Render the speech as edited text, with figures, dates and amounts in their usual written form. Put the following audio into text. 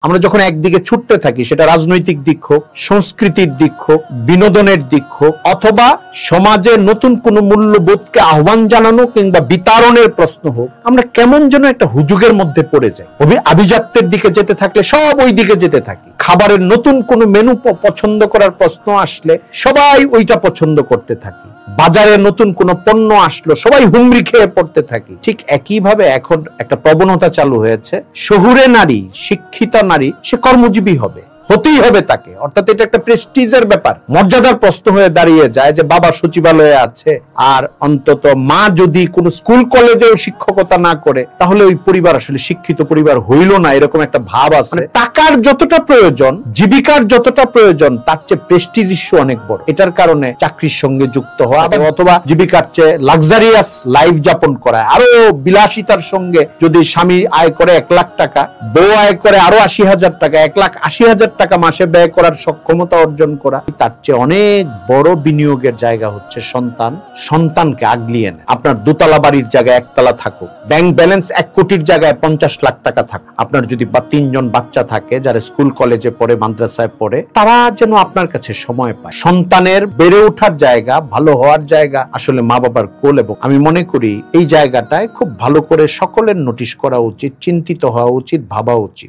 আমরা যখন একদিকে ছুটতে থাকি, সেটা রাজনৈতিক দিক হোক, সংস্কৃতির দিক হোক, বিনোদনের দিক হোক, অথবা সমাজে নতুন কোন মূল্যবোধকে আহ্বান জানানো কিংবা বিতাড়নের প্রশ্ন হোক, আমরা কেমন যেন একটা হুজুগের মধ্যে পড়ে যাই। আভিজাত্যের দিকে যেতে থাকলে সব ওই দিকে যেতে থাকি। খাবারের নতুন কোন মেনু পছন্দ করার প্রশ্ন আসলে সবাই ওইটা পছন্দ করতে থাকি। বাজারে নতুন কোন পণ্য আসলো সবাই হুমড়ি খেয়ে পড়তে থাকি। ঠিক একইভাবে এখন একটা প্রবণতা চালু হয়েছে, শহুরে নারী, শিক্ষিতা নারী, সে কর্মজীবী হতেই হবে তাকে। অর্থাৎ এটা একটা প্রেস্টিজের ব্যাপার, মর্যাদার প্রশ্ন হয়ে দাঁড়িয়ে যায় যে বাবা সচিবালয়ে আছে, আর অন্তত মা যদি কোন স্কুল কলেজেও শিক্ষকতা না করে তাহলে ওই পরিবার আসলে শিক্ষিত পরিবার হইল না, এরকম একটা ভাব আছে। টাকার যতটা প্রয়োজন, জীবিকার যতটা প্রয়োজন, তার চেয়ে প্রেস্টিজ ইস্যু অনেক বড়। এটার কারণে চাকরির সঙ্গে যুক্ত হওয়া অথবা জীবিকার চেয়ে লাক্সারিয়াস লাইফ যাপন করা, আরো বিলাসিতার সঙ্গে যদি স্বামী আয় করে 1 লাখ টাকা, বউ আয় করে আরো 80,000 টাকা, 1,80,000 টাকা মাসে ব্যয় করার সক্ষমতা অর্জন করা, তার চেয়ে অনেক বড় বিনিয়োগের জায়গা হচ্ছে সন্তানকে আগলিয়ে নেয়। আপনার দোতলা বাড়ির জায়গায় একতলা থাকুক, ব্যাংক ব্যালেন্স 1 কোটির জায়গায় 50 লাখ টাকা থাকুক, আপনার যদি 3জন বাচ্চা থাকে যারা স্কুল কলেজে পড়ে, মাদ্রাসায় পড়ে, তারা যেন আপনার কাছে সময় পায়। সন্তানের বেড়ে ওঠার জায়গা, ভালো হওয়ার জায়গা আসলে মা বাবার কোল। এবং আমি মনে করি এই জায়গাটায় খুব ভালো করে সকলের নোটিশ করা উচিত, চিন্তিত হওয়া উচিত, ভাবা উচিত।